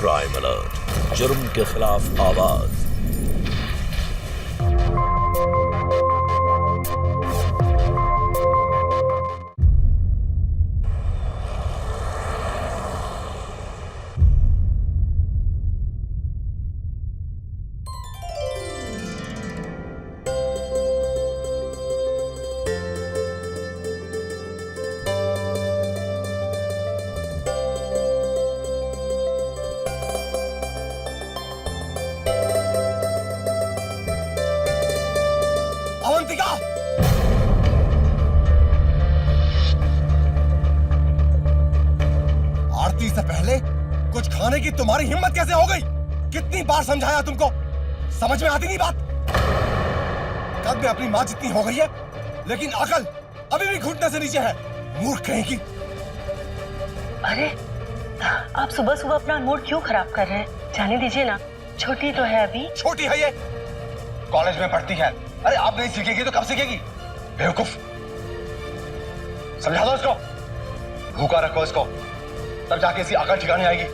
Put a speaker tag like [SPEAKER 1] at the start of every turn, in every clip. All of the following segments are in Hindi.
[SPEAKER 1] क्राइम अलर्ट, जुर्म के खिलाफ आवाज।
[SPEAKER 2] अवंतिका! आरती से पहले कुछ खाने की तुम्हारी हिम्मत कैसे हो गई? कितनी बार समझाया तुमको, समझ में आती नहीं बात? कद में अपनी मां जितनी हो गई है, लेकिन अकल अभी भी घुटने से नीचे है। मूर्ख कहेगी।
[SPEAKER 3] अरे आप सुबह सुबह अपना मूड क्यों खराब कर रहे हैं? जाने दीजिए ना, छोटी तो है अभी।
[SPEAKER 2] छोटी है ये, कॉलेज में पढ़ती है। अरे आप नहीं सीखेगी तो कब सीखेगी? बेवकूफ। समझा दो इसको, भूखा रखो इसको, तब जाके इसकी अकल ठिकाने आएगी।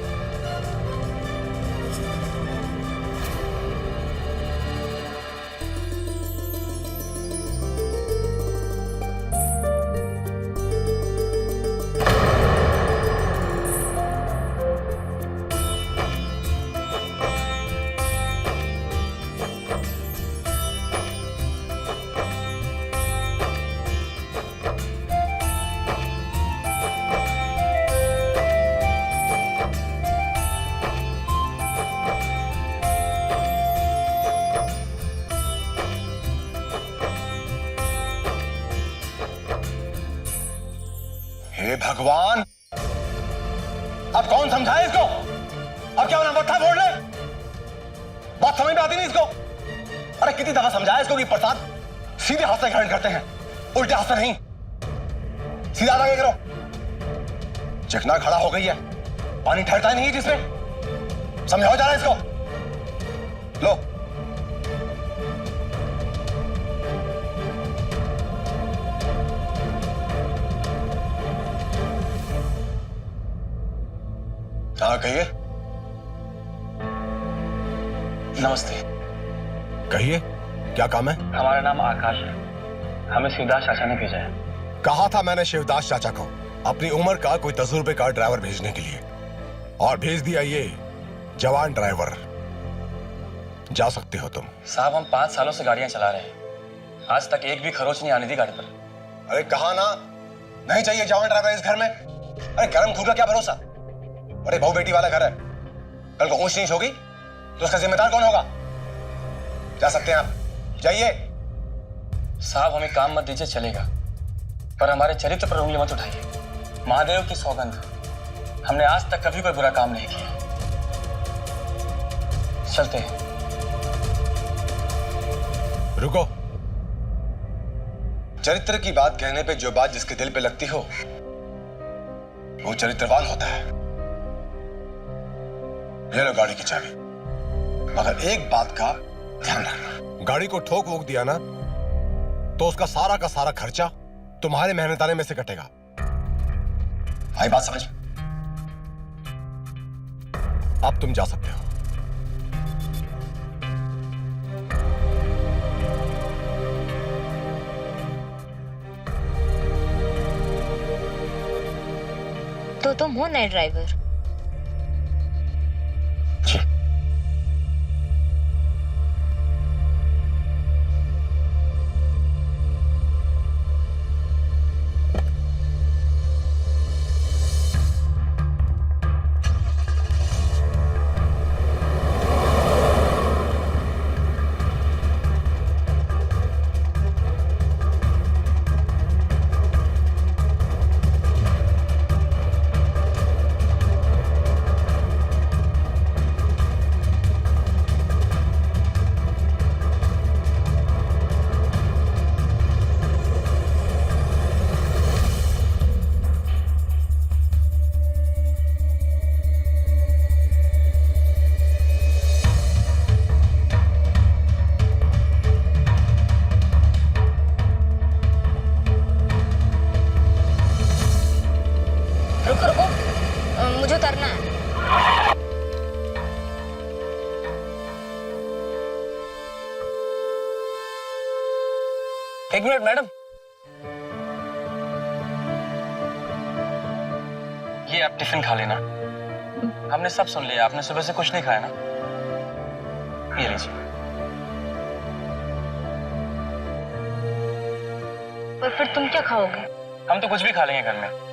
[SPEAKER 2] हे भगवान, अब कौन समझाए इसको? अब क्या होना, मत्था फोड़ ले? बात समझ में आती नहीं इसको। अरे कितनी दफा समझाया इसको कि प्रसाद सीधे हाथ से ग्रहण करते हैं, उल्टे हाथ से नहीं। सीधा आगे करो। चिकना खड़ा हो गई है, पानी ठहरता ही नहीं जिसमें। समझाओ जा रहा है इसको। लो, हाँ कहिए।
[SPEAKER 4] नमस्ते।
[SPEAKER 2] कहिए, क्या काम है?
[SPEAKER 4] हमारा नाम आकाश है, हमें शिवदास चाचा ने भेजा है।
[SPEAKER 2] कहा था मैंने शिवदास चाचा को अपनी उम्र का कोई तजुर्बेकार ड्राइवर भेजने के लिए, और भेज दिया ये जवान ड्राइवर। जा सकते हो तुम।
[SPEAKER 4] साहब हम 5 सालों से गाड़ियां चला रहे हैं, आज तक एक भी खरोच नहीं आने दी गाड़ी पर।
[SPEAKER 2] अरे कहा ना, नहीं चाहिए जवान ड्राइवर इस घर में। अरे गर्म खून का क्या भरोसा? अरे बहू बेटी वाला घर है, कल को ऊंच नीच होगी तो उसका जिम्मेदार कौन होगा? जा सकते हैं आप, जाइए।
[SPEAKER 4] साहब हमें काम मत दीजिए चलेगा, पर हमारे चरित्र पर उंगली मत उठाइए। महादेव की सौगंध, हमने आज तक कभी कोई बुरा काम नहीं किया। चलते हैं।
[SPEAKER 2] रुको। चरित्र की बात कहने पे जो बात जिसके दिल पे लगती हो वो चरित्रवान होता है। ये लो गाड़ी की चाबी, मगर एक बात का ध्यान रखना, गाड़ी को ठोक वोक दिया ना तो उसका सारा का सारा खर्चा तुम्हारे मेहनताने में से कटेगा। आई बात समझ? अब तुम जा सकते हो।
[SPEAKER 5] तो तुम हो नए ड्राइवर?
[SPEAKER 4] एक मिनट मैडम, ये आप टिफिन खा लेना। हमने सब सुन लिया, आपने सुबह से कुछ नहीं खाया ना। ये लीजिए।
[SPEAKER 3] और फिर तुम क्या खाओगे?
[SPEAKER 4] हम तो कुछ भी खा लेंगे घर में।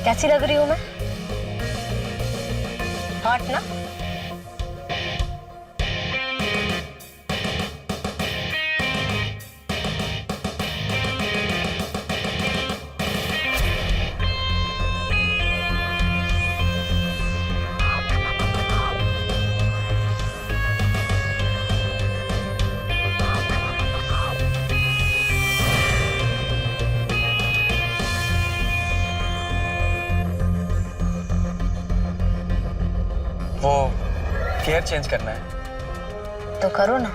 [SPEAKER 3] कैसी लग रही हूँ मैं? हॉट ना?
[SPEAKER 4] वो गियर चेंज करना है।
[SPEAKER 3] तो करो ना,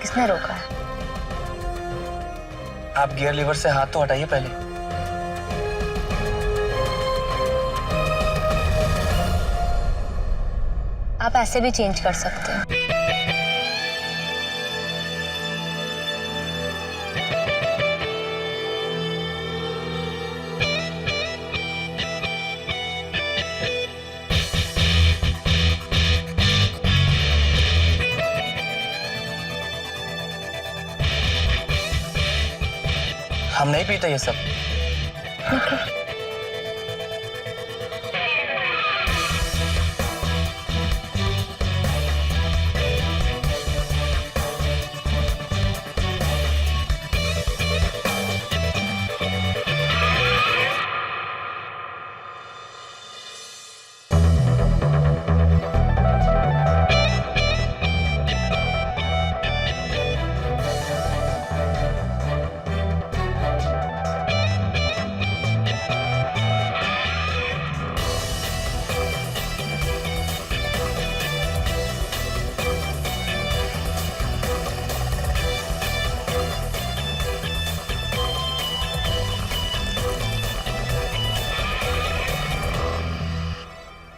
[SPEAKER 3] किसने रोका है?
[SPEAKER 4] आप गियर लीवर से हाथ तो हटाइए पहले।
[SPEAKER 3] आप ऐसे भी चेंज कर सकते हो।
[SPEAKER 4] हम नहीं पीते ये सब।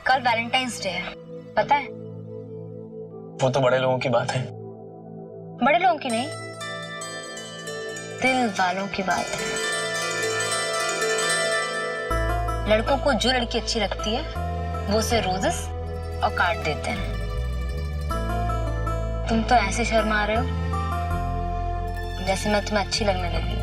[SPEAKER 3] कल वैलेंटाइंस डे है, पता है?
[SPEAKER 4] वो तो बड़े लोगों की बात है।
[SPEAKER 3] बड़े लोगों की नहीं, दिल वालों की बात है। लड़कों को जो लड़की अच्छी लगती है वो उसे रोजेस और कार्ड देते हैं। तुम तो ऐसे शर्मा रहे हो जैसे मैं तुम्हें अच्छी लगने लगी हूँ।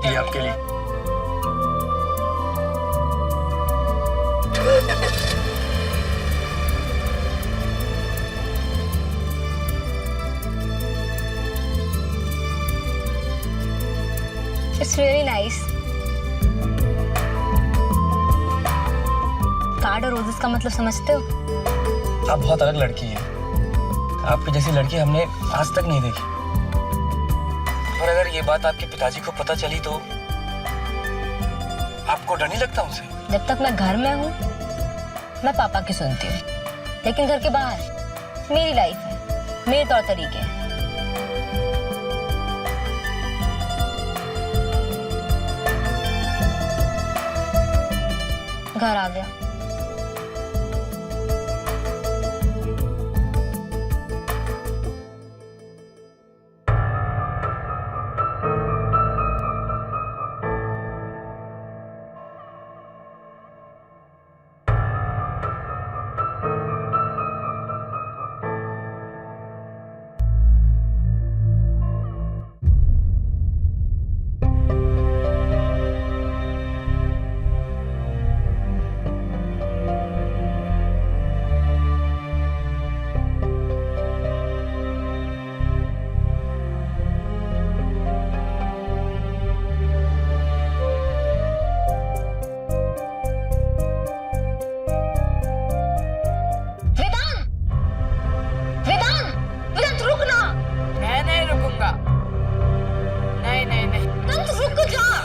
[SPEAKER 4] ये आपके लिए।
[SPEAKER 3] It's really nice. कार्ड और रोजेस का मतलब समझते हो?
[SPEAKER 4] आप बहुत अलग लड़की है। आपकी जैसी लड़की हमने आज तक नहीं देखी। और अगर ये बात आपके पिताजी को पता चली तो आपको डर नहीं लगता उनसे?
[SPEAKER 3] जब तक मैं घर में हूँ मैं पापा की सुनती हूँ, लेकिन घर के बाहर मेरी लाइफ है, मेरे तौर तरीके हैं। घर आ गया।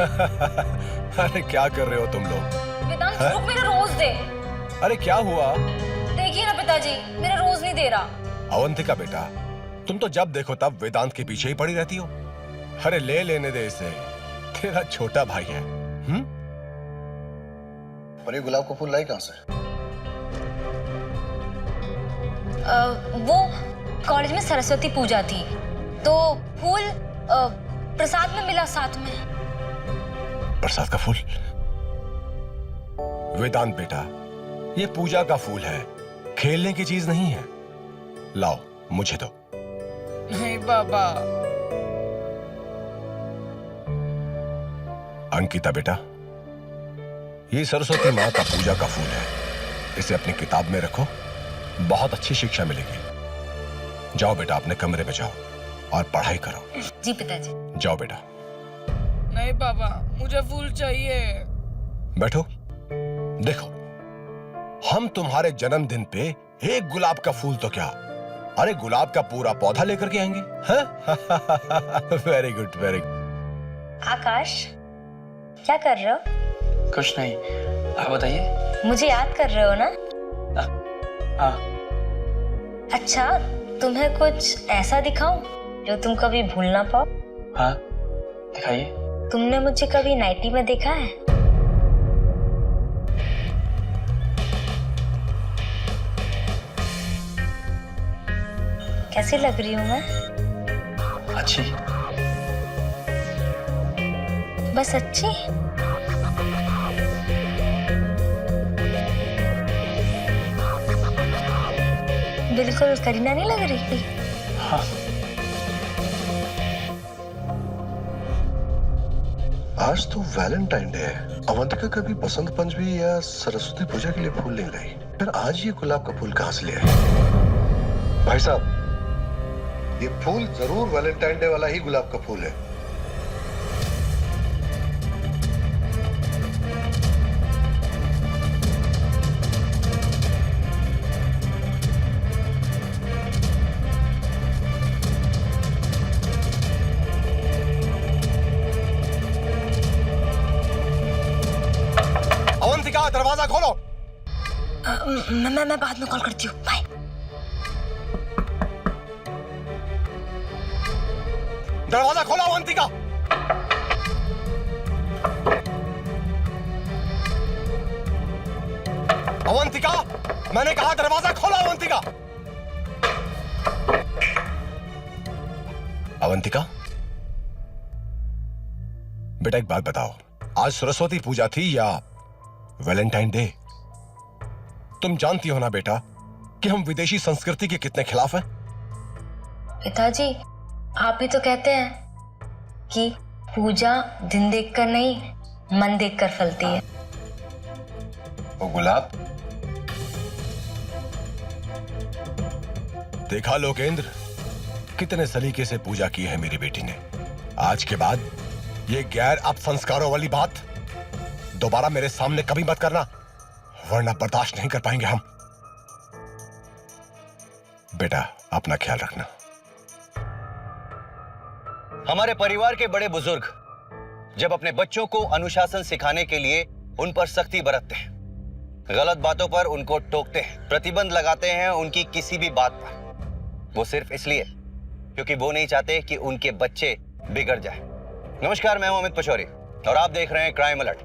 [SPEAKER 2] अरे क्या कर रहे हो तुम लोग?
[SPEAKER 6] वेदांत रुक, मेरा रोज दे।
[SPEAKER 2] अरे क्या हुआ?
[SPEAKER 6] देखिए ना पिताजी, मेरा रोज नहीं दे रहा।
[SPEAKER 2] अवंतिका बेटा, तुम तो जब देखो तब वेदांत के पीछे ही पड़ी रहती हो। अरे ले लेने दे इसे, तेरा छोटा भाई है।
[SPEAKER 7] और ये गुलाब का फूल लाई कहां से?
[SPEAKER 6] वो कॉलेज में सरस्वती पूजा थी तो फूल प्रसाद में मिला साथ में।
[SPEAKER 2] प्रसाद का फूल? वेदांत बेटा, ये पूजा का फूल है, खेलने की चीज नहीं है। लाओ मुझे दो।
[SPEAKER 8] नहीं बाबा।
[SPEAKER 2] अंकिता बेटा, ये सरस्वती माँ का पूजा का फूल है, इसे अपनी किताब में रखो, बहुत अच्छी शिक्षा मिलेगी। जाओ बेटा अपने कमरे में जाओ और पढ़ाई करो।
[SPEAKER 6] जी पिताजी।
[SPEAKER 2] जाओ बेटा।
[SPEAKER 8] नहीं बाबा, मुझे फूल चाहिए।
[SPEAKER 2] बैठो। देखो, हम तुम्हारे जन्मदिन पे एक गुलाब का फूल तो क्या, अरे गुलाब का पूरा पौधा लेकर के आएंगे। Very good, very good.
[SPEAKER 5] Akash, क्या कर रहे हो?
[SPEAKER 4] कुछ नहीं, आप बताइए।
[SPEAKER 5] मुझे याद कर रहे हो ना?
[SPEAKER 4] हाँ।
[SPEAKER 5] अच्छा, तुम्हें कुछ ऐसा दिखाऊं जो तुम कभी भूल ना पाओ?
[SPEAKER 4] हाँ, दिखाइए।
[SPEAKER 5] तुमने मुझे कभी नाइटी में देखा है? कैसी लग रही हूं मैं?
[SPEAKER 4] अच्छी।
[SPEAKER 5] बस अच्छी? बिल्कुल करीना नहीं लग रही?
[SPEAKER 4] हाँ।
[SPEAKER 7] आज तो वैलेंटाइन डे है। अवंतिका कभी बसंत पंचमी या सरस्वती पूजा के लिए फूल नहीं लाई, फिर आज ये गुलाब का फूल कहां से ले आई? भाई साहब, ये फूल जरूर वैलेंटाइन डे वाला ही गुलाब का फूल है।
[SPEAKER 2] अवंतिका, दरवाजा खोलो।
[SPEAKER 6] मैं बाद में कॉल करती हूँ। बाय।
[SPEAKER 2] दरवाजा खोलो अवंतिका। अवंतिका, मैंने कहा दरवाजा खोलो अवंतिका। अवंतिका बेटा, एक बात बताओ, आज सरस्वती पूजा थी या वैलेंटाइन डे? तुम जानती हो ना बेटा कि हम विदेशी संस्कृति के कितने खिलाफ हैं।
[SPEAKER 5] पिताजी, आप ही तो कहते हैं कि पूजा दिन देखकर नहीं, मन देखकर फलती है।
[SPEAKER 2] ओ गुलाब, देखा लोकेंद्र, कितने सलीके से पूजा की है मेरी बेटी ने। आज के बाद ये गैर अपसंस्कारों वाली बात दोबारा मेरे सामने कभी मत करना, वरना बर्दाश्त नहीं कर पाएंगे हम। बेटा, अपना ख्याल रखना।
[SPEAKER 9] हमारे परिवार के बड़े बुजुर्ग जब अपने बच्चों को अनुशासन सिखाने के लिए उन पर सख्ती बरतते हैं, गलत बातों पर उनको टोकते हैं, प्रतिबंध लगाते हैं उनकी किसी भी बात पर, वो सिर्फ इसलिए क्योंकि वो नहीं चाहते कि उनके बच्चे बिगड़ जाए। नमस्कार, मैं हूं अमित पचौरी और आप देख रहे हैं क्राइम अलर्ट।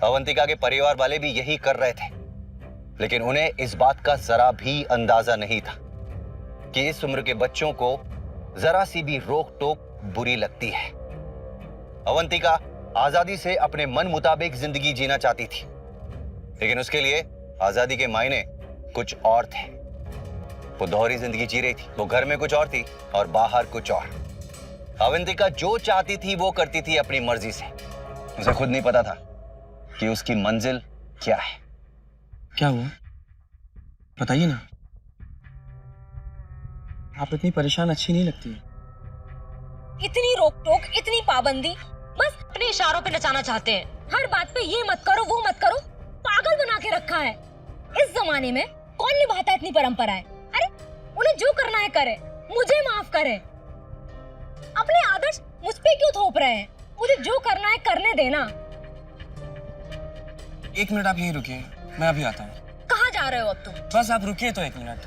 [SPEAKER 9] अवंतिका के परिवार वाले भी यही कर रहे थे, लेकिन उन्हें इस बात का जरा भी अंदाजा नहीं था कि इस उम्र के बच्चों को जरा सी भी रोक टोक बुरी लगती है। अवंतिका आजादी से अपने मन मुताबिक जिंदगी जीना चाहती थी, लेकिन उसके लिए आजादी के मायने कुछ और थे। वो दोहरी जिंदगी जी रही थी, वो घर में कुछ और थी और बाहर कुछ और। अवंतिका जो चाहती थी वो करती थी अपनी मर्जी से। उसे खुद नहीं पता था कि उसकी मंजिल क्या है।
[SPEAKER 4] क्या हुआ, बताइए ना। आप इतनी परेशान अच्छी नहीं लगती है।
[SPEAKER 6] इतनी रोक टोक, इतनी पाबंदी, बस अपने इशारों पे नचाना चाहते हैं। हर बात पे ये मत करो, वो मत करो, पागल बना के रखा है। इस जमाने में कौन निभाता है इतनी परंपराएं? अरे उन्हें जो करना है करे, मुझे माफ करे। अपने आदर्श मुझ पे क्यों थोप रहे हैं? मुझे जो करना है करने देना।
[SPEAKER 4] 1 मिनट आप यहीं रुकिए, मैं अभी आता हूँ।
[SPEAKER 6] कहाँ जा रहे हो अब तुम?
[SPEAKER 4] बस आप रुकिए तो 1 मिनट।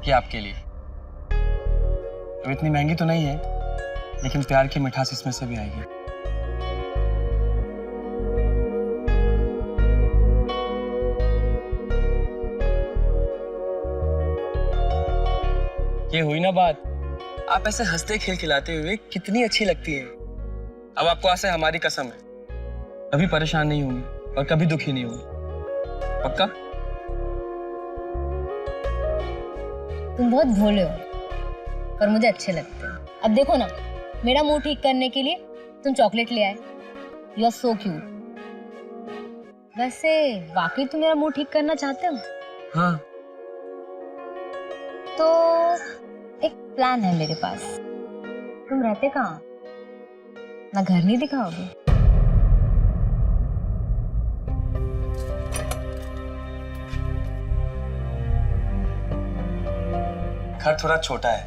[SPEAKER 4] ये आपके लिए। तो इतनी महंगी तो नहीं है, लेकिन प्यार की मिठास इसमें से भी आएगी। ये हुई ना बात। आप ऐसे हंसते खिलखिलाते हुए कितनी अच्छी लगती है। अब आपको आशा है, हमारी कसम है, कभी परेशान नहीं होंगी और कभी दुखी नहीं होंगी। पक्का?
[SPEAKER 6] तुम बहुत भोले हो, पर मुझे अच्छे लगते हो। अब देखो ना, मेरा मुंह ठीक करने के लिए तुम चॉकलेट ले आए। You are so cute. वैसे वाकई तुम मेरा मुंह ठीक करना चाहते हो?
[SPEAKER 4] हाँ।
[SPEAKER 6] तो एक प्लान है मेरे पास। तुम रहते कहाँ? ना घर नहीं दिखाओगे?
[SPEAKER 4] घर थोड़ा छोटा है।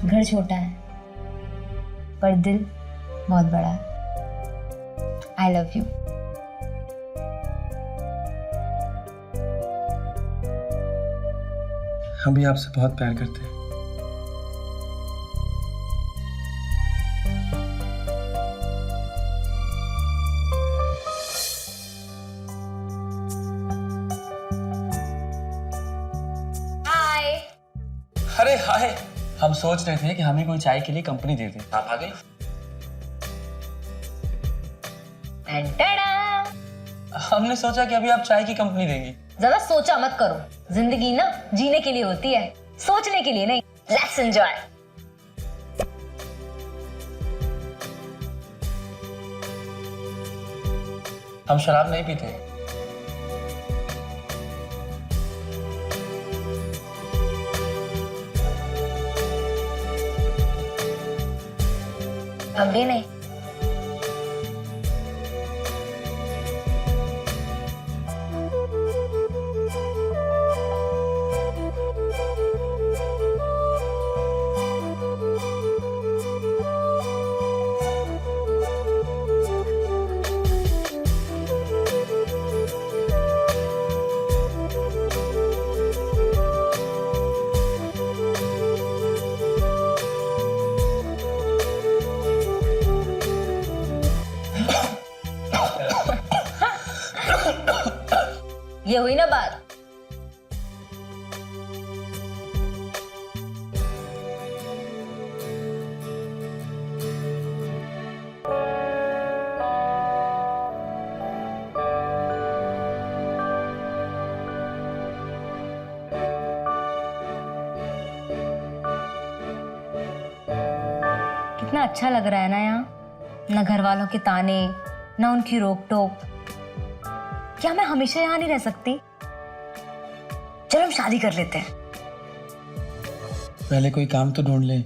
[SPEAKER 6] घर छोटा है पर दिल बहुत बड़ा है। I love you.
[SPEAKER 4] हम भी आपसे बहुत प्यार करते हैं।
[SPEAKER 6] हाय।
[SPEAKER 4] अरे हाय, हम सोच रहे थे कि हमें कोई चाय के लिए कंपनी दे दे। आप आ गए। हमने सोचा कि अभी आप चाय की कंपनी देंगी।
[SPEAKER 6] ज्यादा सोचा मत करो, जिंदगी ना जीने के लिए होती है, सोचने के लिए नहीं। Let's enjoy.
[SPEAKER 4] हम शराब नहीं पीते।
[SPEAKER 6] हम भी नहीं। ये हुई ना बात। कितना अच्छा लग रहा है ना यहाँ। ना घर वालों के ताने, ना उनकी रोक टोक। क्या मैं हमेशा यहाँ नहीं रह सकती? चलो हम शादी कर लेते हैं।
[SPEAKER 4] पहले कोई काम तो ढूंढ ले।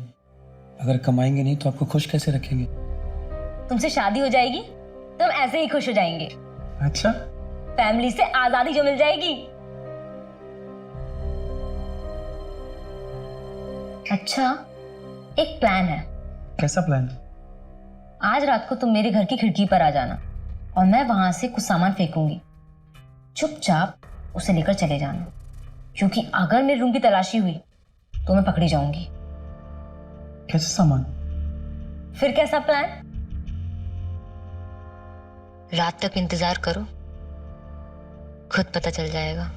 [SPEAKER 4] अगर कमाएंगे नहीं तो आपको खुश कैसे रखेंगे?
[SPEAKER 6] तुमसे शादी हो जाएगी तो हम ऐसे ही खुश हो जाएंगे।
[SPEAKER 4] अच्छा।
[SPEAKER 6] फैमिली से आजादी जो मिल जाएगी। अच्छा, एक प्लान है।
[SPEAKER 4] कैसा प्लान?
[SPEAKER 6] आज रात को तुम मेरे घर की खिड़की पर आ जाना और मैं वहां से कुछ सामान फेंकूंगी। चुपचाप उसे लेकर चले जाना, क्योंकि अगर मेरे रूम की तलाशी हुई तो मैं पकड़ी जाऊंगी।
[SPEAKER 4] कैसा सामान?
[SPEAKER 6] फिर कैसा प्लान?
[SPEAKER 5] रात तक इंतजार करो, खुद पता चल जाएगा।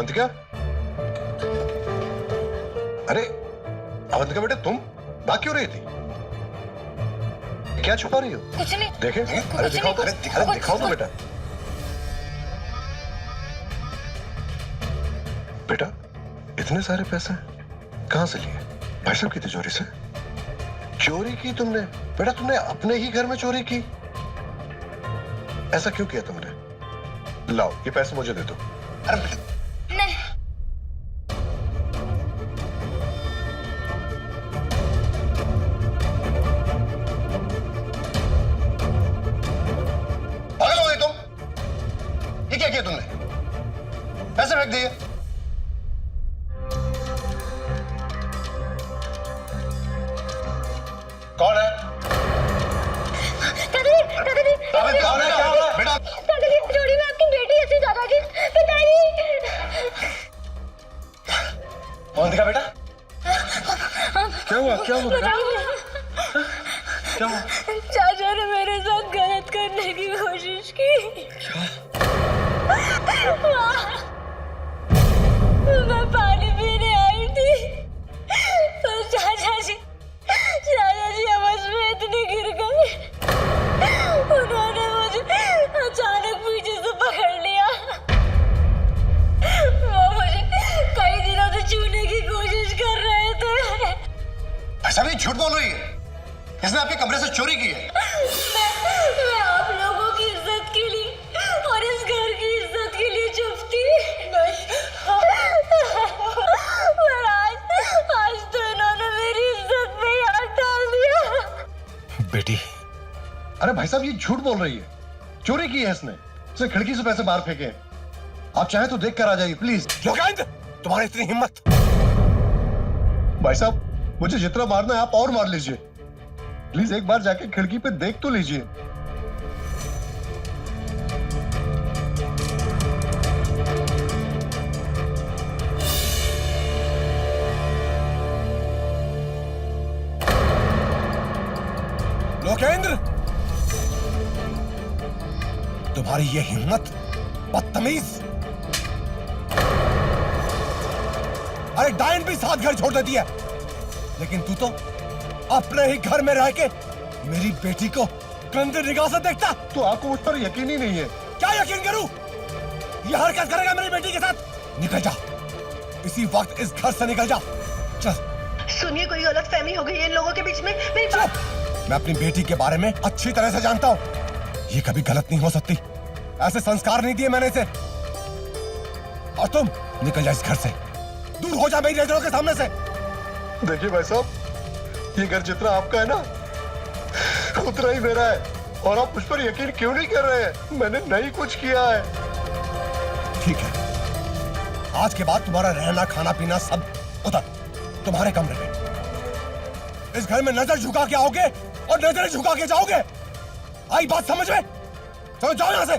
[SPEAKER 7] अवंतिका, अरे अवंतिका बेटा, तुम भाग क्यों रही थी? क्या छुपा रही हो?
[SPEAKER 5] कुछ नहीं।
[SPEAKER 7] देखे? अरे दिखाओ तो, अरे दिखाओ तो बेटा। बेटा, इतने सारे पैसे कहां से लिए? भाई साहब की तिजोरी से? चोरी की तुमने? बेटा तुमने अपने ही घर में चोरी की? ऐसा क्यों किया तुमने? लाओ ये पैसे मुझे दे दो।
[SPEAKER 2] अरे बेटा,
[SPEAKER 5] नहीं।
[SPEAKER 2] पागल हो गए तुम? ये क्या किया तुमने? पैसे फेंक दिए। कौन है?
[SPEAKER 6] दादाजी, दादाजी,
[SPEAKER 2] अबे कौन है? क्या हुआ बेटा?
[SPEAKER 6] दादाजी, जोड़ी में आपकी बेटी ऐसी दादाजी, पिताजी।
[SPEAKER 2] अवंतिका बेटा,
[SPEAKER 4] क्या हुआ? क्या हुआ बेटा? क्या हुआ?
[SPEAKER 6] चाचा ने मेरे साथ गलत करने की कोशिश की। मैं पानी पीने आई थी तो चाचा जी आवाज में इतने गिर गए, उन्होंने मुझे अचानक पीछे से पकड़ लिया। वो मुझे कई दिनों से छूने की कोशिश कर रहे थे।
[SPEAKER 2] ऐसा भी झूठ बोल रही है? इसने आपके कमरे से चोरी की है?
[SPEAKER 6] मैं आप लोगों की इज्जत के लिए और इस घर की इज्जत के लिए चुप थी। पर आज तो इन्होंने मेरी इज्जत पे हाथ डाल दिया।
[SPEAKER 7] बेटी, अरे भाई साहब ये झूठ बोल रही है। चोरी की है इसने। इसे खिड़की से पैसे बाहर फेंके। आप चाहे तो देख कर आ जाइए प्लीज।
[SPEAKER 2] लोकेंद्र, तुम्हारी इतनी हिम्मत?
[SPEAKER 7] भाई साहब मुझे जितना मारना है आप और मार लीजिए। प्लीज एक बार जाके खिड़की पे देख तो लीजिए।
[SPEAKER 2] लोकेंद्र, तुम्हारी ये हिम्मत, बदतमीज। अरे डायन भी साथ घर छोड़ देती है, लेकिन तू तो अपने ही घर में रह के मेरी बेटी को गंदे निगाह से देखता।
[SPEAKER 7] तो आपको मुझ पर यकीन ही नहीं है?
[SPEAKER 2] क्या यकीन करूं? ये हरकत करेगा मेरी बेटी के साथ? निकल जा, इसी वक्त इस घर से निकल जा। चल।
[SPEAKER 3] सुनिए, कोई गलत फहमी हो गई है इन लोगों के बीच में। मेरी बात।
[SPEAKER 2] मैं अपनी बेटी के बारे में अच्छी तरह से जानता हूँ। ये कभी गलत नहीं हो सकती। ऐसे संस्कार नहीं दिए मैंने इसे। और तुम निकल जा इस घर से, दूर हो जा मेरी नजरों के सामने से।
[SPEAKER 7] देखिए भाई साहब, ये घर जितना आपका है ना उतना ही मेरा है। और आप मुझ पर यकीन क्यों नहीं कर रहे हैं? मैंने नहीं कुछ किया है।
[SPEAKER 2] ठीक है, आज के बाद तुम्हारा रहना खाना पीना सब उधर तुम्हारे कमरे में। इस घर में नजर झुका के आओगे और नजरें झुका के जाओगे। आई बात समझ में? चलो जाओ यहां से।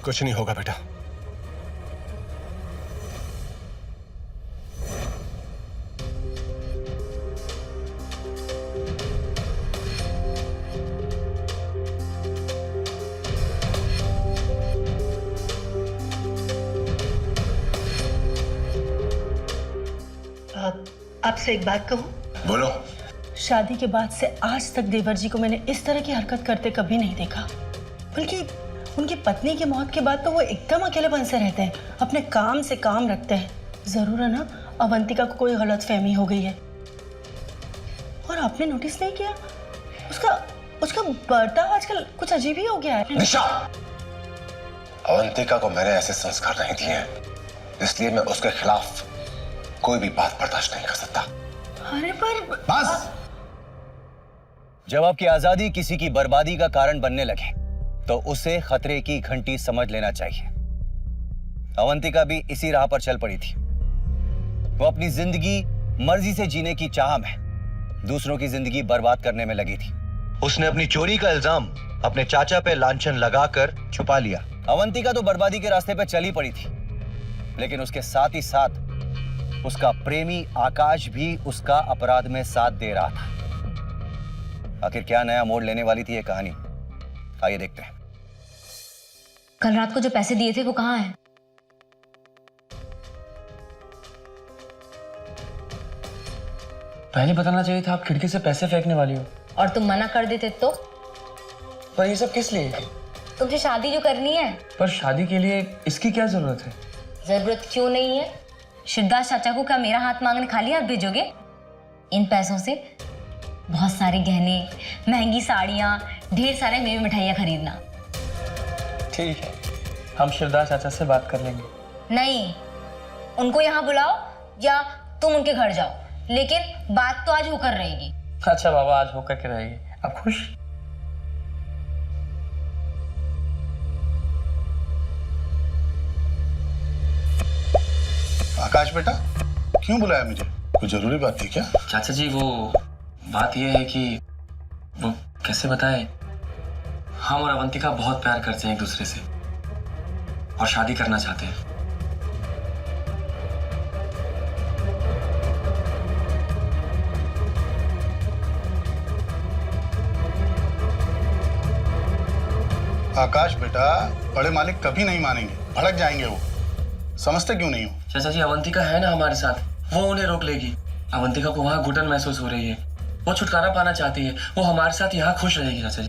[SPEAKER 2] कुछ नहीं होगा बेटा।
[SPEAKER 3] आपसे एक बात कहूं?
[SPEAKER 2] बोलो।
[SPEAKER 3] शादी के बाद से आज तक देवर जी को मैंने इस तरह की हरकत करते कभी नहीं देखा। बल्कि उनकी पत्नी की मौत के बाद तो वो एकदम अकेलेपन से रहते हैं, अपने काम से काम रखते हैं। जरूर है ना अवंतिका को कोई गलतफहमी हो गई है। और आपने नोटिस नहीं किया उसका बर्ताव आजकल कुछ अजीब ही हो गया है।
[SPEAKER 2] निशा, अवंतिका को मैंने ऐसे संस्कार नहीं दिए हैं, इसलिए मैं उसके खिलाफ कोई भी बात बर्दाश्त नहीं कर सकता।
[SPEAKER 3] अरे पर
[SPEAKER 2] बस।
[SPEAKER 9] जब आपकी आजादी किसी की बर्बादी का कारण बनने लगे तो उसे खतरे की घंटी समझ लेना चाहिए। अवंतिका भी इसी राह पर चल पड़ी थी। वो अपनी जिंदगी मर्जी से जीने की चाह में दूसरों की जिंदगी बर्बाद करने में लगी थी। उसने अपनी चोरी का इल्जाम अपने चाचा पे लांछन लगाकर छुपा लिया। अवंतिका तो बर्बादी के रास्ते पे चली पड़ी थी, लेकिन उसके साथ ही साथ उसका प्रेमी आकाश भी उसका अपराध में साथ दे रहा था। आखिर क्या नया मोड़ लेने वाली थी ये कहानी, आइए देखते हैं।
[SPEAKER 5] कल रात को जो पैसे दिए थे वो कहाँ हैं?
[SPEAKER 4] पहले बताना चाहिए था, आप खिड़की से पैसे फेंकने वाली हो।
[SPEAKER 5] और तुम मना कर देते तो?
[SPEAKER 4] पर ये सब किस लिए?
[SPEAKER 5] तुमसे शादी जो करनी है।
[SPEAKER 4] पर शादी के लिए इसकी क्या जरूरत है?
[SPEAKER 5] जरूरत क्यों नहीं है? शिवदास चाचा को क्या मेरा हाथ मांगने खाली हाथ भेजोगे? इन पैसों से बहुत सारे गहने, महंगी साड़ियाँ, ढेर सारे मेवे मिठाइयाँ खरीदना।
[SPEAKER 4] ठीक है, हम शिवदास चाचा से बात कर लेंगे।
[SPEAKER 5] नहीं, उनको यहाँ बुलाओ या तुम उनके घर जाओ, लेकिन बात तो आज होकर रहेगी।
[SPEAKER 4] अच्छा बाबा, आज होकर के रहेगी। आप खुश?
[SPEAKER 2] आकाश बेटा, क्यों बुलाया मुझे? कोई जरूरी बात थी क्या?
[SPEAKER 4] चाचा जी, वो बात ये है कि वो कैसे बताए, हम और अवंतिका बहुत प्यार करते हैं एक दूसरे से और शादी करना चाहते हैं।
[SPEAKER 2] आकाश बेटा, बड़े मालिक कभी नहीं मानेंगे, भड़क जाएंगे वो। समझते क्यों नहीं हो?
[SPEAKER 4] चाचा जी, अवंतिका है ना हमारे साथ, वो उन्हें रोक लेगी। अवंतिका को वहां घुटन महसूस हो रही है, वो छुटकारा पाना चाहती है, वो हमारे साथ यहाँ खुश रहेगी। चाचा जी,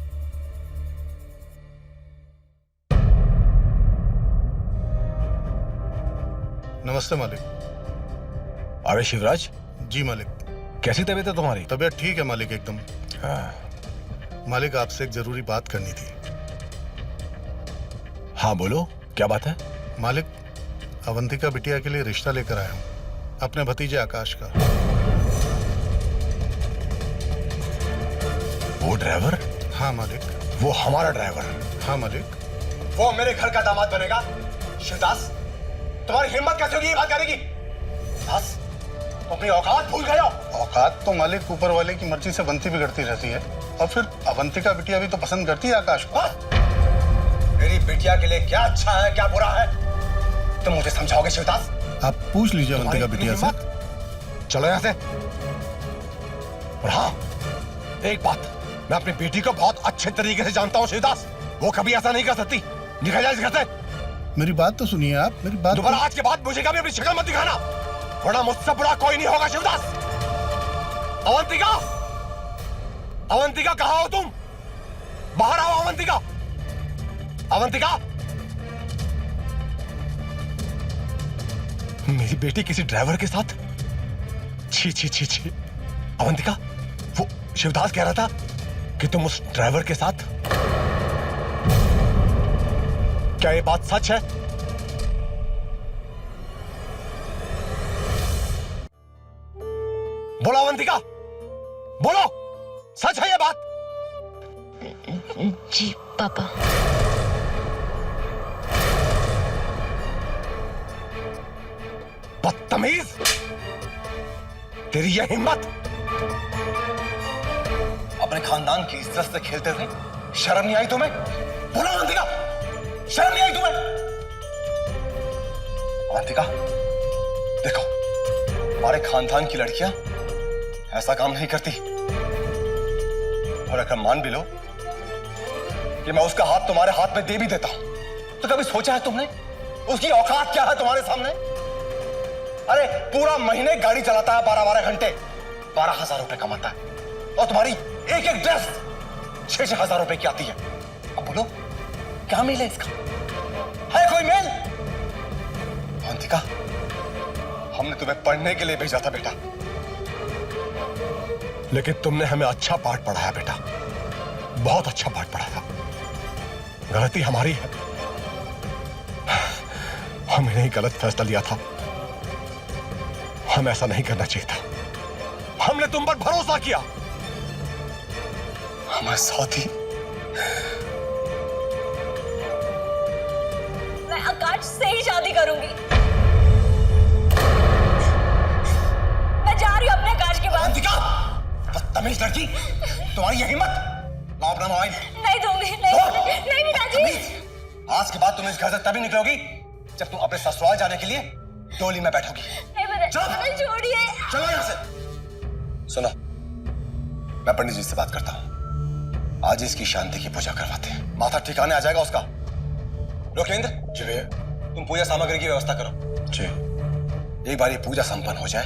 [SPEAKER 2] नमस्ते मालिक।
[SPEAKER 1] अरे शिवराज,
[SPEAKER 2] जी मालिक।
[SPEAKER 1] कैसी तबीयत है तुम्हारी?
[SPEAKER 2] तबीयत ठीक है मालिक, एकदम।
[SPEAKER 1] हाँ।
[SPEAKER 2] मालिक, आपसे एक जरूरी बात करनी थी।
[SPEAKER 1] हाँ बोलो, क्या बात है?
[SPEAKER 2] मालिक, अवंतिका बिटिया के लिए रिश्ता लेकर आया हूँ, अपने भतीजे आकाश का।
[SPEAKER 1] वो ड्राइवर?
[SPEAKER 2] हाँ मालिक।
[SPEAKER 1] वो हमारा ड्राइवर?
[SPEAKER 2] हाँ मालिक।
[SPEAKER 9] वो मेरे घर का दामाद बनेगा? शिवदास, तुम्हारी हिम्मत कैसे होगी ये बात करने की? बस, तुम अपनी औकात भूल गए हो।
[SPEAKER 2] औकात तो मालिक ऊपर वाले की मर्जी से बनती बिगड़ती रहती है, और फिर अवंतिका बिटिया भी तो पसंद करती है आकाश को।
[SPEAKER 9] मेरी बिटिया के लिए क्या अच्छा है, क्या बुरा है, तुम मुझे समझाओगे शिवदास?
[SPEAKER 2] आप पूछ लीजिए अवंतिका बिटिया से।
[SPEAKER 1] चलो यहाँ से। और हाँ, एक बात, मैं अपनी बेटी को बहुत अच्छे तरीके से जानता हूँ शिवदास, वो कभी ऐसा नहीं कर सकती। निकल जाए इस घर से।
[SPEAKER 2] मेरी बात तो सुनिए आप, मेरी बात।
[SPEAKER 1] दोबारा आज के बाद मुझे कभी अपनी शक्ल मत दिखाना, वरना मुझसे बुरा कोई नहीं होगा शिवदास। अवंतिका, अवंतिका कहाँ हो तुम? बाहर आओ अवंतिका। अवंतिका, मेरी बेटी किसी ड्राइवर के साथ? छी छी छी छी। अवंतिका, वो शिवदास कह रहा था कि तुम उस ड्राइवर के साथ, क्या ये बात सच है? बोलो अवंतिका, बोलो, सच है ये बात?
[SPEAKER 5] जी पापा।
[SPEAKER 1] बदतमीज, तेरी यह हिम्मत!
[SPEAKER 9] अपने खानदान की इज्जत से खेलते थे, शर्म नहीं आई तुम्हें? बोलो अवंतिका, शर्म नहीं आई तुम्हें? अवंतिका, देखो, हमारे खानदान की लड़कियां ऐसा काम नहीं करती, और अगर मान भी लो कि मैं उसका हाथ तुम्हारे हाथ में दे भी देता हूं, तो कभी सोचा है तुमने उसकी औकात क्या है तुम्हारे सामने? अरे पूरा महीने गाड़ी चलाता है, 12-12 घंटे, 12,000 रुपए कमाता है, और तुम्हारी एक एक ड्रेस 6-6 हजार रुपए की आती है। अब बोलो, क्या मेल है इसका? है कोई मेल? अवंतिका, हमने तुम्हें पढ़ने के लिए भेजा था बेटा,
[SPEAKER 1] लेकिन तुमने हमें अच्छा पाठ पढ़ाया बेटा, बहुत अच्छा पाठ पढ़ाया। गलती हमारी है, हमने ही गलत फैसला लिया था, हमें ऐसा नहीं करना चाहिए था। हमने तुम पर भरोसा किया।
[SPEAKER 9] हमारे साथी,
[SPEAKER 6] मैं आकाश से ही शादी करूंगी। मैं जा रही हूँ अपने आकाश के पास।
[SPEAKER 9] अवंतिका, बदतमीज लड़की, तुम्हारी यह हिम्मत! लाओ अपना मोबाइल।
[SPEAKER 6] नहीं दूंगी, नहीं पिताजी।
[SPEAKER 9] आज के बाद तुम इस घर से तभी निकलोगी जब तुम अपने ससुराल जाने के लिए डोली में बैठोगी।
[SPEAKER 6] छोड़िए।
[SPEAKER 9] चलो यहाँ से। सुनो, मैं पंडित जी से बात करता हूँ।
[SPEAKER 2] आज इसकी शांति की पूजा करवाते हैं, माथा ठिकाने आ जाएगा उसका। लोकेंद्र
[SPEAKER 1] जी भैया।
[SPEAKER 2] तुम पूजा सामग्री की व्यवस्था करो।
[SPEAKER 1] जी।
[SPEAKER 2] एक बार ये पूजा संपन्न हो जाए,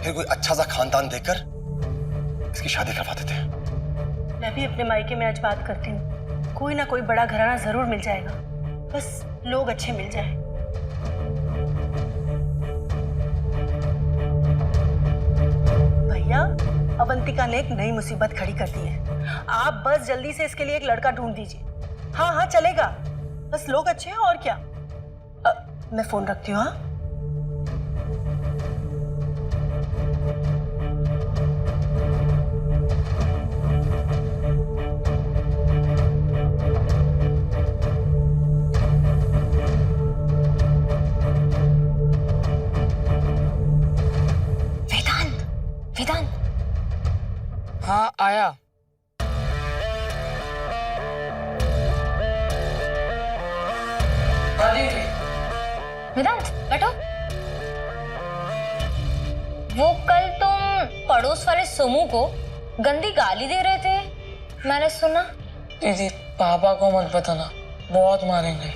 [SPEAKER 2] फिर कोई अच्छा सा खानदान देखकर इसकी शादी करवा देते हैं।
[SPEAKER 3] मैं भी अपने मायके में आज बात करती हूँ, कोई ना कोई बड़ा घराना जरूर मिल जाएगा, बस लोग अच्छे मिल जाए। भैया, अवंतिका ने एक नई मुसीबत खड़ी कर दी है, आप बस जल्दी से इसके लिए एक लड़का ढूंढ दीजिए। हाँ हाँ चलेगा, बस लोग अच्छे हैं और क्या। मैं फोन रखती हूँ। हाँ
[SPEAKER 8] हाँ आया।
[SPEAKER 5] वेदांत बैठो। वो कल तुम पड़ोस वाले सोमू को गंदी गाली दे रहे थे, मैंने सुना।
[SPEAKER 8] दीदी पापा को मत बताना, बहुत मारेंगे।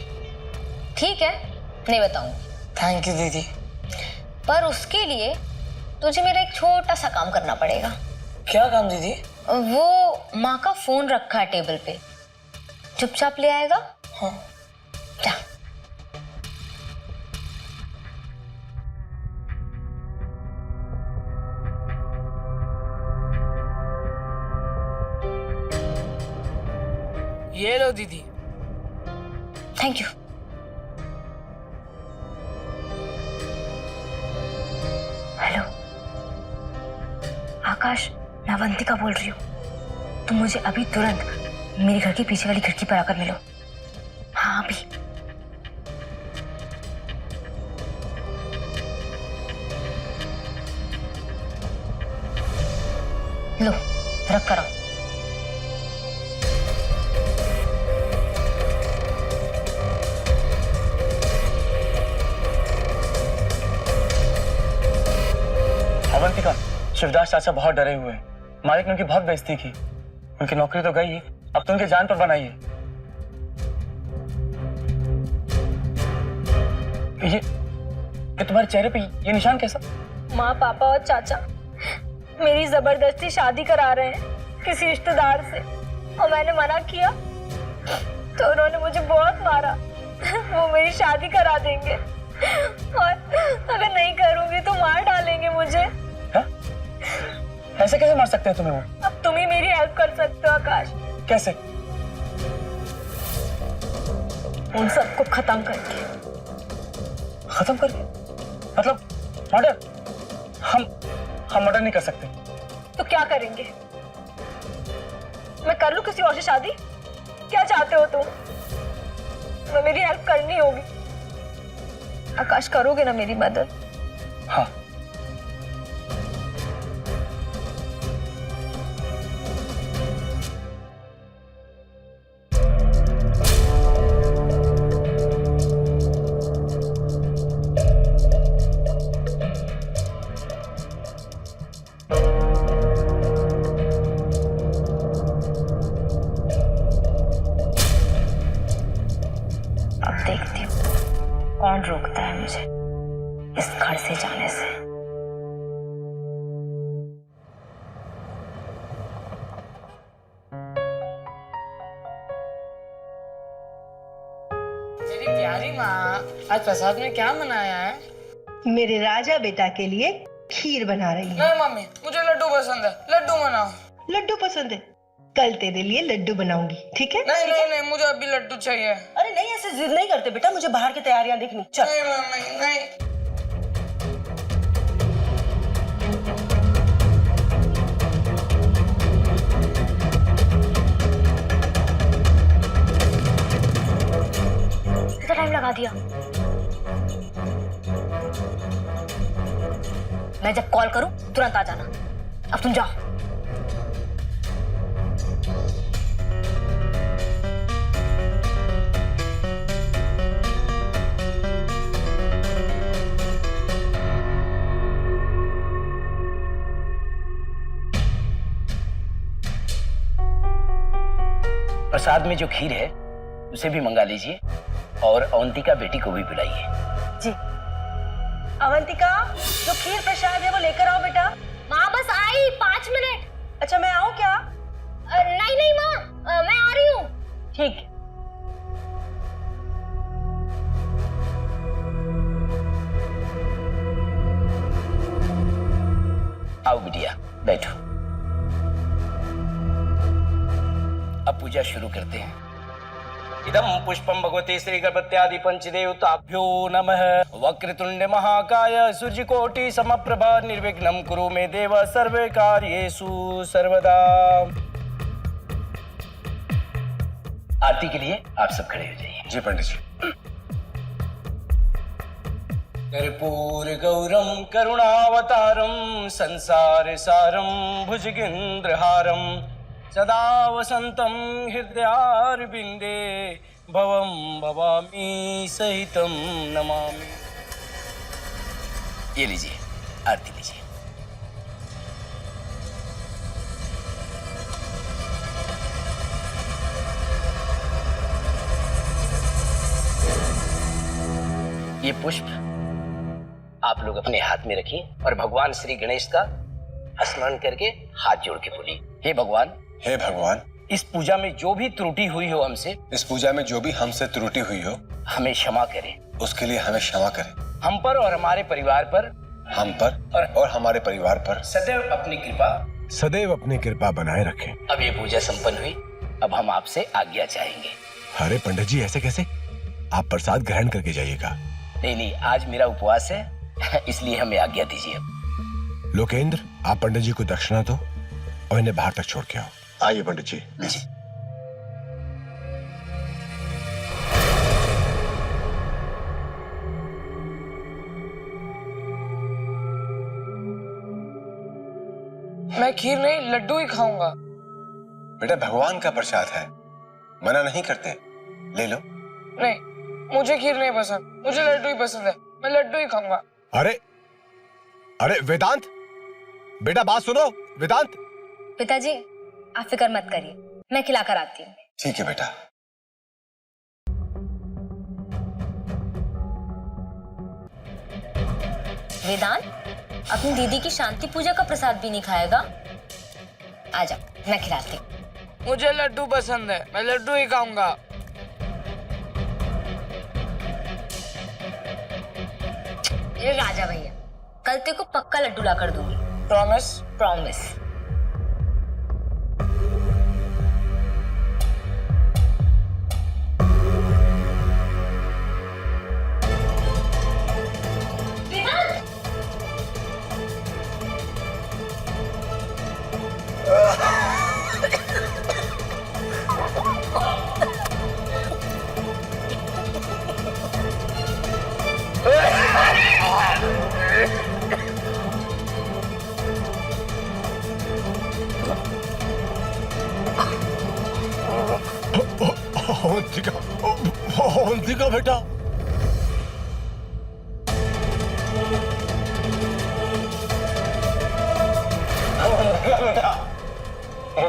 [SPEAKER 5] ठीक है, नहीं बताऊंगी।
[SPEAKER 8] थैंक यू दीदी।
[SPEAKER 5] पर उसके लिए तुझे मेरा एक छोटा सा काम करना पड़ेगा।
[SPEAKER 8] क्या काम दीदी?
[SPEAKER 5] वो माँ का फोन रखा है टेबल पे, चुपचाप ले आएगा।
[SPEAKER 8] हाँ।
[SPEAKER 5] जा।
[SPEAKER 8] ये लो दीदी।
[SPEAKER 5] Thank you. हेलो आकाश, मैं अवंतिका बोल रही हूँ। तुम मुझे अभी तुरंत मेरे घर के पीछे वाली खिड़की पर आकर मिलो। हाँ अभी। लो रख कर आओ।
[SPEAKER 4] अवंतिका, शिवदास चाचा बहुत डरे हुए हैं। मालिक ने उनकी बहुत बेइज्जती की। उनकी नौकरी तो गई ही, अब तो उनके जान पर बनाई है। ये तुम्हारे चेहरे पे ये निशान कैसा?
[SPEAKER 6] माँ पापा और चाचा मेरी जबरदस्ती शादी करा रहे हैं किसी रिश्तेदार से, और मैंने मना किया तो उन्होंने मुझे बहुत मारा। वो मेरी शादी करा देंगे और अगर नहीं करूंगी तो मार डालेंगे मुझे।
[SPEAKER 4] हा? ऐसे कैसे मार सकते हैं तुम्हें वो?
[SPEAKER 6] अब तुम ही मेरी हेल्प कर सकते हो आकाश।
[SPEAKER 4] कैसे?
[SPEAKER 6] उन सबको खत्म करके।
[SPEAKER 4] खत्म करके? मतलब मर्डर? हम मर्डर नहीं कर सकते।
[SPEAKER 6] तो क्या करेंगे? मैं कर लूं किसी और से शादी? क्या चाहते हो तुम? मैं मेरी हेल्प करनी होगी। आकाश करोगे ना मेरी मदद?
[SPEAKER 4] हाँ।
[SPEAKER 5] अब देखती हूँ कौन रोकता है मुझे इस घर से जाने से।
[SPEAKER 8] मेरी प्यारी माँ, आज प्रसाद में क्या बनाया है?
[SPEAKER 3] मेरे राजा बेटा के लिए खीर बना रही है।
[SPEAKER 8] नहीं मम्मी, मुझे लड्डू पसंद है, लड्डू बनाओ।
[SPEAKER 3] लड्डू पसंद है? कल तेरे लिए लड्डू बनाऊंगी, ठीक है?
[SPEAKER 8] नहीं नहीं नहीं, मुझे अभी लड्डू चाहिए।
[SPEAKER 3] अरे नहीं, ऐसे जिद नहीं करते बेटा, मुझे बाहर की तैयारियां देखनी। चल।
[SPEAKER 8] नहीं मम्मी नहीं।
[SPEAKER 5] इतना टाइम लगा दिया। मैं जब कॉल करूं तुरंत आ जाना। अब तुम जाओ।
[SPEAKER 10] प्रसाद में जो खीर है उसे भी मंगा लीजिए और अवंतिका बेटी को भी बुलाइए।
[SPEAKER 3] जी। अवंतिका, जो खीर प्रसाद है वो लेकर आओ बेटा।
[SPEAKER 6] माँ बस आई, 5 मिनट।
[SPEAKER 3] अच्छा, मैं आऊँ क्या?
[SPEAKER 6] नहीं नहीं माँ, मैं आ रही हूँ।
[SPEAKER 3] ठीक है।
[SPEAKER 10] आओ बिटिया, बैठो। अब पूजा शुरू करते हैं। इदम पुष्पम भगवते श्री गणपत्यादि पंचदेवताभ्यो नमः। वक्रतुंड महाकाय सूर्यकोटि समप्रभा निर्विघ्नं कुरु मे देव सर्वे कार्येषु सर्वदा। आरती के लिए आप सब खड़े हो जाइए।
[SPEAKER 1] जी पंडित जी।
[SPEAKER 10] कर्पूर गौरम करुणावतारम संसार सारम भुजगेन्द्रहारम सदा वसंतम हृदयारविंदे भवम भवामी सहितम नमामि। ये लीजिए, आरती लीजिए। ये पुष्प आप लोग अपने हाथ में रखिए और भगवान श्री गणेश का स्मरण करके हाथ जोड़ के बोलिए, हे भगवान,
[SPEAKER 1] हे भगवान,
[SPEAKER 10] इस पूजा में जो भी त्रुटि हुई हो हमसे,
[SPEAKER 1] इस पूजा में जो भी हमसे त्रुटि हुई हो
[SPEAKER 10] हमें क्षमा करें।
[SPEAKER 1] उसके लिए हमें क्षमा करें।
[SPEAKER 10] हम पर और हमारे परिवार पर,
[SPEAKER 1] हम पर और हमारे परिवार पर
[SPEAKER 10] सदैव अपनी कृपा
[SPEAKER 1] बनाए रखें।
[SPEAKER 10] अब ये पूजा संपन्न हुई, अब हम आपसे आज्ञा चाहेंगे।
[SPEAKER 1] अरे पंडित जी, ऐसे कैसे? आप प्रसाद ग्रहण करके जाइएगा।
[SPEAKER 10] नहीं, आज मेरा उपवास है, इसलिए हमें आज्ञा दीजिए।
[SPEAKER 1] लोकेंद्र, आप पंडित जी को दक्षिणा दो और इन्हें बाहर तक छोड़ के आओ।
[SPEAKER 7] आइए पंडित जी।
[SPEAKER 10] जी।
[SPEAKER 8] मैं खीर नहीं, लड्डू ही खाऊंगा।
[SPEAKER 1] बेटा, भगवान का प्रसाद है, मना नहीं करते, ले लो।
[SPEAKER 8] नहीं, मुझे खीर नहीं पसंद, मुझे लड्डू ही पसंद है, मैं लड्डू ही खाऊंगा।
[SPEAKER 1] अरे वेदांत, बेटा बात सुनो। वेदांत।
[SPEAKER 5] पिताजी, आप फिक्र मत करिए, मैं खिलाकर आती हूँ।
[SPEAKER 1] ठीक है बेटा।
[SPEAKER 5] वेदांत, अपनी दीदी की शांति पूजा का प्रसाद भी नहीं खाएगा? आ जाओ, मैं खिलाती हूँ।
[SPEAKER 8] मुझे लड्डू पसंद है, मैं लड्डू ही खाऊंगा।
[SPEAKER 5] ये राजा भैया, कल तेरे को पक्का लड्डू ला कर दूंगी।
[SPEAKER 8] प्रॉमिस?
[SPEAKER 5] प्रॉमिस।
[SPEAKER 1] अवंतिका बेटा,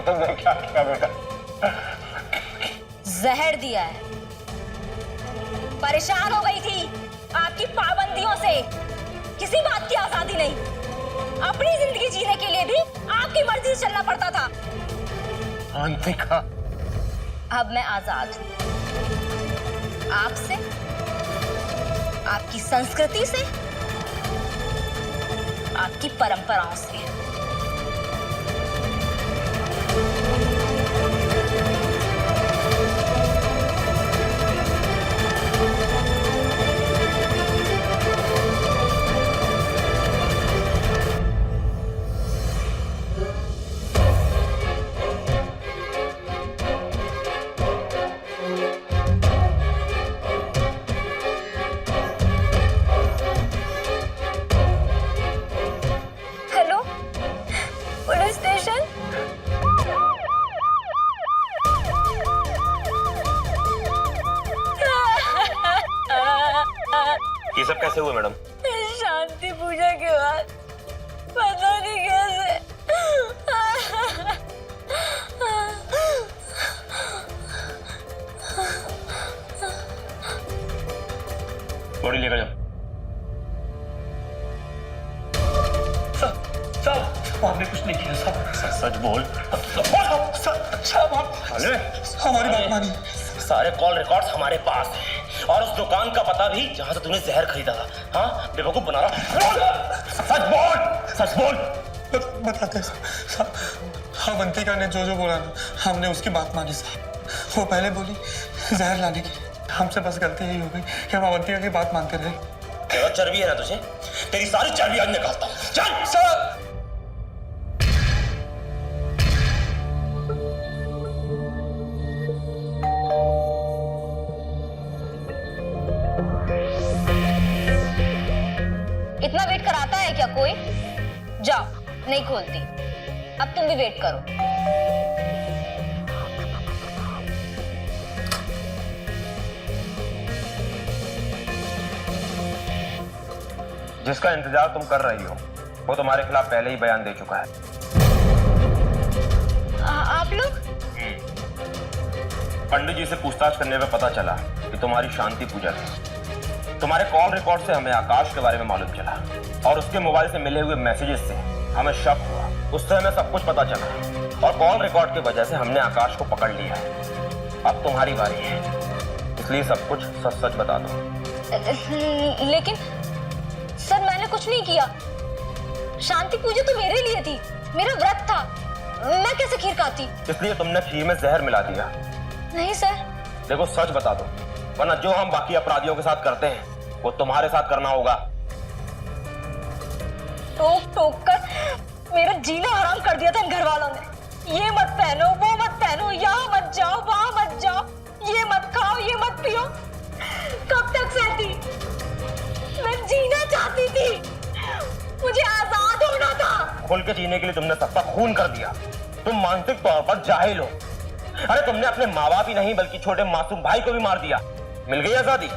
[SPEAKER 2] तुमने क्या किया बेटा?
[SPEAKER 6] जहर दिया है। परेशान हो गई थी आपकी पाबंदियों से, किसी बात की आजादी नहीं। अपनी जिंदगी जीने के लिए भी आपकी मर्जी से चलना पड़ता था।
[SPEAKER 2] अवंतिका,
[SPEAKER 5] अब मैं आजाद हूँ, आपसे, आपकी संस्कृति से, आपकी परंपराओं से।
[SPEAKER 9] ये सब कैसे हुआ मैडम?
[SPEAKER 6] शांति पूजा के बाद पता नहीं कैसे
[SPEAKER 10] बॉडी लेकर जाओ। साहब आपने कुछ नहीं किया साहब। सच बोल। साहब
[SPEAKER 2] हमारी बात मानिए।
[SPEAKER 10] सारे कॉल रिकॉर्ड्स हमारे पास हैं और उस दुकान का पता भी जहां से तूने जहर खरीदा था। हाँ बेवकूफ बना रहा। सच बोल।
[SPEAKER 2] बताते साहब, अवंतिका ने जो बोला ना, हमने उसकी बात मानी साहब। वो पहले बोली जहर लाने की, हमसे बस गलती यही हो गई कि हम अवंतिका की बात मानते रहे।
[SPEAKER 10] तेरा चर्बी है ना तुझे, तेरी सारी चर्बी आज निकालता हूं। चल सर।
[SPEAKER 6] इतना वेट कराता है क्या कोई? जाओ, नहीं खोलती। अब तुम भी वेट करो।
[SPEAKER 10] जिसका इंतजार तुम कर रही हो वो तुम्हारे खिलाफ पहले ही बयान दे चुका है।
[SPEAKER 6] आप लोग?
[SPEAKER 10] पंडित जी से पूछताछ करने पे पता चला कि तुम्हारी शांति पूजा थी। तुम्हारे कॉल रिकॉर्ड से हमें आकाश के बारे में मालूम चला और उसके मोबाइल से मिले हुए मैसेजेस से हमें शक हुआ। उससे हमें सब कुछ पता चला और कॉल रिकॉर्ड की वजह से हमने आकाश को पकड़ लिया है। अब तुम्हारी बारी है, इसलिए सब कुछ सच सच बता दो।
[SPEAKER 6] लेकिन सर मैंने कुछ नहीं किया। शांति पूजा तो मेरे लिए थी, मेरा व्रत था। मैं कैसे खीर खाती?
[SPEAKER 10] इसलिए तुमने खीर में जहर मिला दिया।
[SPEAKER 6] नहीं सर।
[SPEAKER 10] देखो सच बता दो, वरना जो हम बाकी अपराधियों के साथ करते हैं वो तुम्हारे साथ करना होगा।
[SPEAKER 6] टोक टोक कर मेरा जीना हराम कर दिया था इन घर वालों ने। ये मत पहनो, वो मत पहनो, यहाँ मत जाओ, वहां मत जाओ, ये मत खाओ, ये मत पियो। कब तक सहती? मैं जीना चाहती थी, मुझे आजाद होना था।
[SPEAKER 10] खुल के जीने के लिए तुमने सबका खून कर दिया। तुम मानसिक तौर पर जाहिल हो। अरे तुमने अपने माँ बाप ही नहीं बल्कि छोटे मासूम भाई को भी मार दिया। मिल गई आजादी,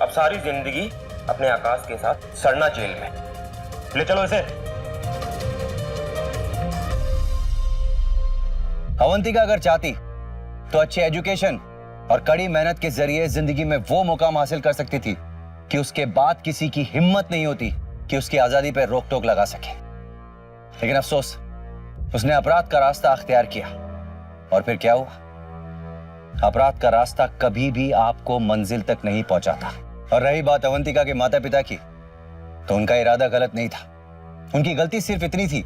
[SPEAKER 10] अब सारी जिंदगी अपने आकाश के साथ सड़ना जेल में। ले चलो इसे।
[SPEAKER 9] अवंतिका अगर चाहती तो अच्छी एजुकेशन और कड़ी मेहनत के जरिए जिंदगी में वो मुकाम हासिल कर सकती थी कि उसके बाद किसी की हिम्मत नहीं होती कि उसकी आजादी पर रोक टोक लगा सके। लेकिन अफसोस, उसने अपराध का रास्ता अख्तियार किया और फिर क्या हुआ? अपराध का रास्ता कभी भी आपको मंजिल तक नहीं पहुंचाता। और रही बात अवंतिका के माता पिता की, तो उनका इरादा गलत नहीं था। उनकी गलती सिर्फ इतनी थी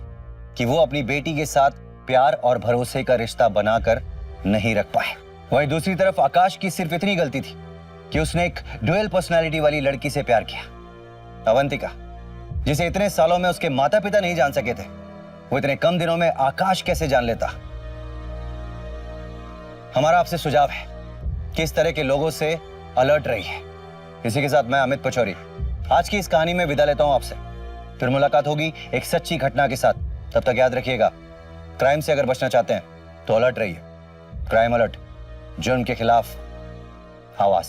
[SPEAKER 9] कि वो अपनी बेटी के साथ प्यार और भरोसे का रिश्ता बनाकर नहीं रख पाए। वहीं दूसरी तरफ आकाश की सिर्फ इतनी गलती थी कि उसने एक ड्यूअल पर्सनालिटी वाली लड़की से प्यार किया। अवंतिका, जिसे इतने सालों में उसके माता पिता नहीं जान सके थे, वो इतने कम दिनों में आकाश कैसे जान लेता? हमारा आपसे सुझाव है कि इस तरह के लोगों से अलर्ट रहिए। इसी के साथ मैं अमित पचौरी आज की इस कहानी में विदा लेता हूं आपसे। फिर मुलाकात होगी एक सच्ची घटना के साथ। तब तक याद रखिएगा, क्राइम से अगर बचना चाहते हैं तो अलर्ट रहिए। क्राइम अलर्ट, जुर्म के खिलाफ आवाज।